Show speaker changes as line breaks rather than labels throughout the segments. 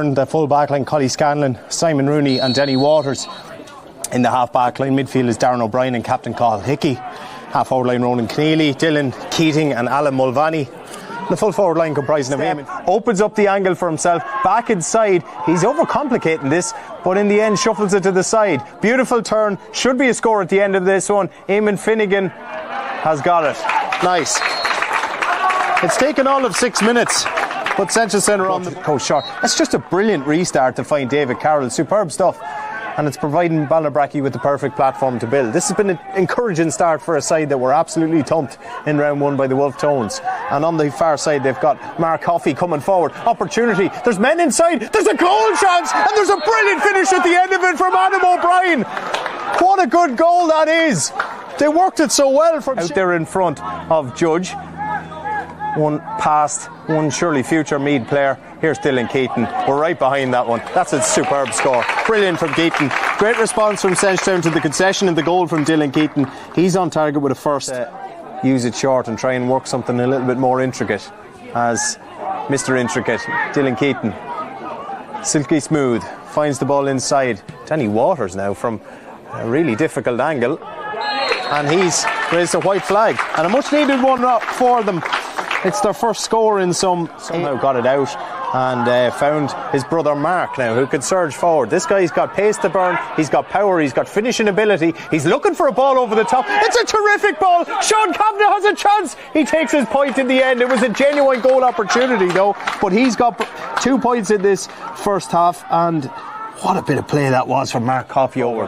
The full backline, Collie Scanlon, Simon Rooney and Denny Waters. In the half backline, midfield is Darren O'Brien and captain Cathal Hickey. Half forward line, Ronan Keneally, Dylan Keating and Alan Mulvaney. The full forward line comprising of Eamon. Opens up the angle for himself, back inside. He's overcomplicating this, but in the end shuffles it to the side. Beautiful turn, should be a score at the end of this one. Eamon Finnegan has got it. Nice. It's taken all of 6 minutes. But Seneschalstown are on the coast short. It's just a brilliant restart to find David Carroll. Superb stuff. And it's providing Ballinabrackey with the perfect platform to build. This has been an encouraging start for a side that were absolutely thumped in round 1 by the Wolf Tones. And on the far side, they've got Mark Coffey coming forward. Opportunity. There's men inside. There's a goal chance. And there's a brilliant finish at the end of it from Adam O'Brien. What a good goal that is. They worked it so well from out there in front of Judge. One past, one surely future Meath player. Here's Dylan Keaton. We're right behind that one. That's a superb score. Brilliant from Keaton. Great response from Seneschalstown to the concession and the goal from Dylan Keaton. He's on target with a first. Use it short and try and work something a little bit more intricate. As Mr. Intricate, Dylan Keaton. Silky smooth. Finds the ball inside. Danny Waters now from a really difficult angle. And he's raised a white flag. And a much needed one for them. It's their first score in somehow got it out and found his brother Mark now, who could surge forward. This guy's got pace to burn, he's got power, he's got finishing ability, he's looking for a ball over the top. It's a terrific ball. Sean Kavanagh has a chance. He takes his point in the end. It was a genuine goal opportunity though, but he's got 2 points in this first half, and what a bit of play that was from Mark Coffey over.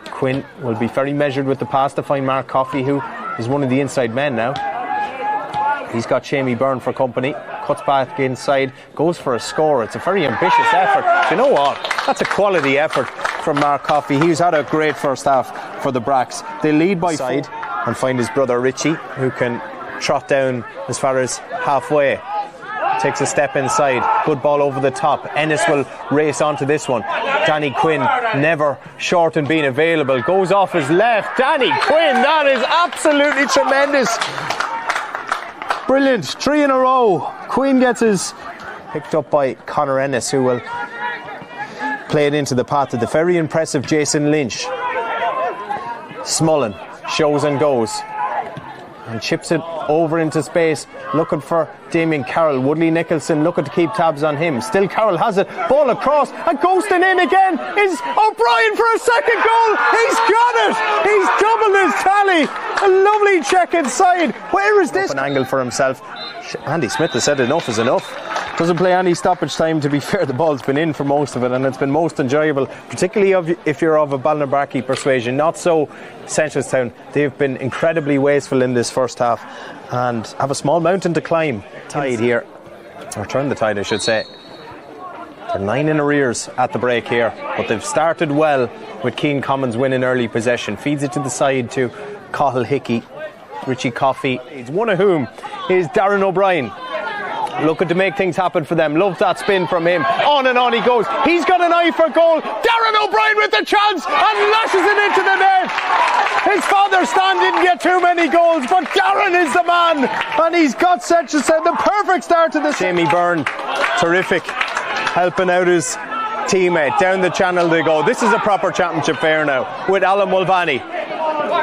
Quinn will be very measured with the pass to find Mark Coffey, who is one of the inside men now. He's got Shamey Byrne for company, cuts back inside, goes for a score. It's a very ambitious effort. Do you know what? That's a quality effort from Mark Coffey. He's had a great first half for the Bracks. They lead by side and find his brother Richie, who can trot down as far as halfway. Takes a step inside, good ball over the top. Ennis will race onto this one. Danny Quinn, never short in being available, goes off his left. Danny Quinn, that is absolutely tremendous. Brilliant, 3 in a row. Quinn gets his picked up by Conor Ennis, who will play it into the path of the very impressive Jason Lynch. Smullen shows and goes and chips it over into space, looking for Damien Carroll. Woodley Nicholson looking to keep tabs on him. Still Carroll has it, ball across and ghosting in again is O'Brien for a second goal. He's got it, he's doubled his tally. A lovely check inside. Where is this? An angle for himself. Andy Smith has said enough is enough. Doesn't play any stoppage time. To be fair, the ball's been in for most of it, and it's been most enjoyable, particularly if you're of a Ballinabrackey persuasion. Not so Seneschalstown. They've been incredibly wasteful in this first half and have a small mountain to climb. Tide here, or turn the tide I should say. They're 9 in arrears at the break here, but they've started well with Keane Commons winning early possession. Feeds it to the side to Cathal Hickey, Richie Coffey, one of whom is Darren O'Brien. Looking to make things happen for them. Loves that spin from him. On and on he goes. He's got an eye for goal. Darren O'Brien with the chance and lashes it into the net. His father Stan didn't get too many goals, but Darren is the man, and he's got Seneschalstown the perfect start to this. Shamey Byrne, terrific, helping out his teammate. Down the channel they go. This is a proper championship fair now with Alan Mulvaney.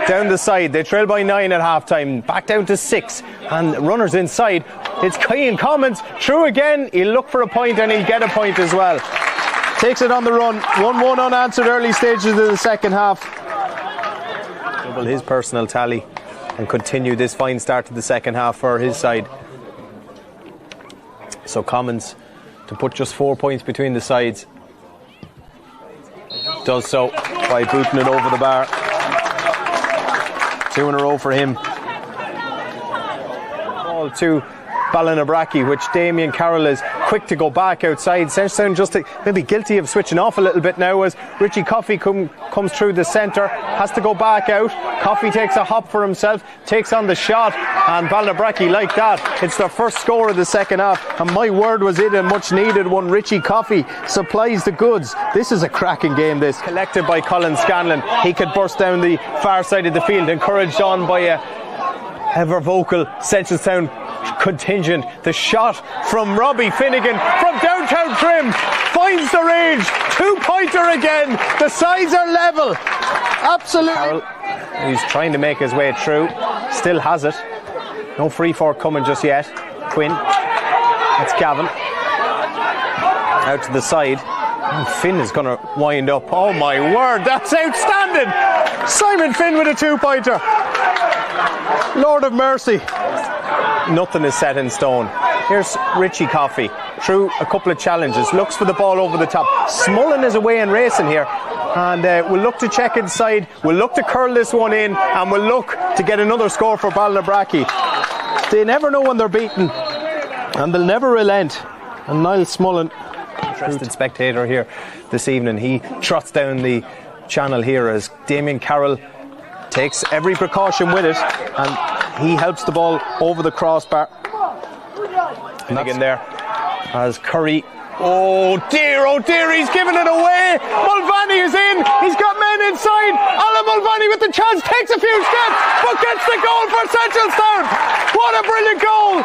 Down the side, they trail by 9 at half time, back down to 6, and runners inside. It's Keane Commons through again. He'll look for a point and he'll get a point as well. Takes it on the run. 1-1 unanswered early stages of the second half. Double his personal tally and continue this fine start to the second half for his side. So Commons to put just 4 points between the sides. Does so by booting it over the bar. 2 in a row for him. Ball to Ballinabrackey, which Damien Carroll is quick to go back outside. Seneschalstown just maybe guilty of switching off a little bit now as Richie Coffey comes through the centre, has to go back out. Coffey takes a hop for himself, takes on the shot, and Ballinabrackey like that. It's their first score of the second half, and my word was it a much needed one. Richie Coffey supplies the goods. This is a cracking game, this. Collected by Colin Scanlon. He could burst down the far side of the field, encouraged on by a ever vocal Seneschalstown contingent. The shot from Robbie Finnegan from downtown trim finds the range. 2-pointer again. The sides are level. Absolutely. Carroll, he's trying to make his way through. Still has it. No free forthcoming just yet. Quinn. That's Gavin. Out to the side. And Finn is going to wind up. Oh my word, that's outstanding! Simon Finn with a 2-pointer. Lord of mercy. Nothing is set in stone. Here's Richie Coffey through a couple of challenges. Looks for the ball over the top. Smullen is away and racing here. And we'll look to check inside. We'll look to curl this one in. And we'll look to get another score for Ballinabrackey. They never know when they're beaten. And they'll never relent. And Niall Smullen, interested spectator here this evening, he trots down the channel here as Damien Carroll takes every precaution with it, and he helps the ball over the crossbar. And again there as Curry, oh dear, he's giving it away. Mulvaney is in, he's got men inside. Alan Mulvaney with the chance, takes a few steps, but gets the goal for Seneschalstown. What a brilliant goal!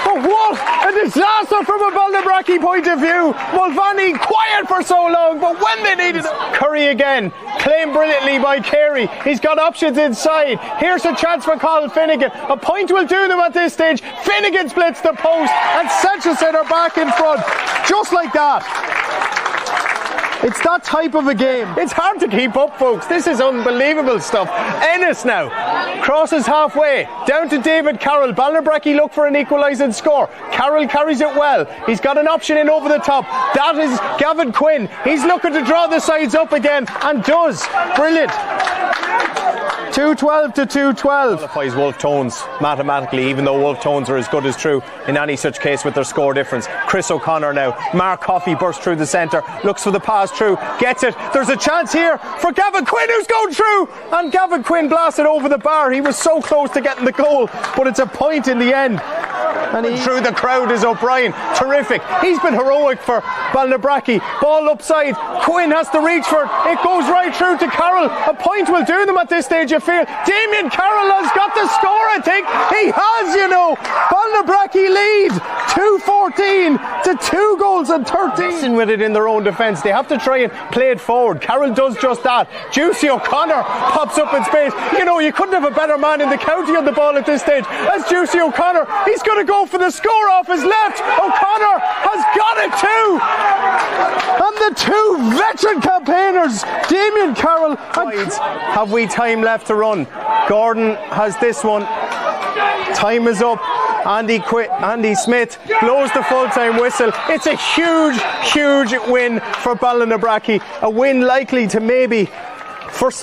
But what a disaster from a Ballinabrackey point of view. Mulvaney quiet for so long, but when they needed it. Curry again, claimed brilliantly by Carey. He's got options inside. Here's a chance for Colin Finnegan. A point will do them at this stage. Finnegan splits the post, and Seneschalstown are back in front. Just like that. It's that type of a game. It's hard to keep up, folks. This is unbelievable stuff. Ennis now crosses halfway down to David Carroll. Ballinabrackey look for an equalising score. Carroll carries it well. He's got an option in over the top. That is Gavin Quinn. He's looking to draw the sides up again and does. Brilliant. 2-12 to 2-12. Qualifies Wolf Tones mathematically, even though Wolf Tones are as good as true in any such case with their score difference. Chris O'Connor now. Mark Coffey bursts through the centre, looks for the pass through, gets it. There's a chance here for Gavin Quinn, who's going through, and Gavin Quinn blasted over the bar. He was so close to getting the goal, but it's a point in the end. And through the crowd is O'Brien. Terrific. He's been heroic for Ballinabrackey. Ball upside. Quinn has to reach for it. It goes right through to Carroll. A point will do them at this stage, you feel. Damien Carroll has got the score, I think. He has, you know. Ballinabrackey lead 2-14 to 2 goals and 13. With it in their own defence. They have to try and play it forward. Carroll does just that. Juicy O'Connor pops up in space. You know, you couldn't have a better man in the county on the ball at this stage. As Juicy O'Connor, he's going to go for the score off his left. O'Connor has got it too. And the two veteran campaigners, Damien Carroll. Have we time left to run? Gordon has this one. Time is up. Andy Smith blows the full-time whistle. It's a huge win for Ballinabrackey. A win likely to maybe, for some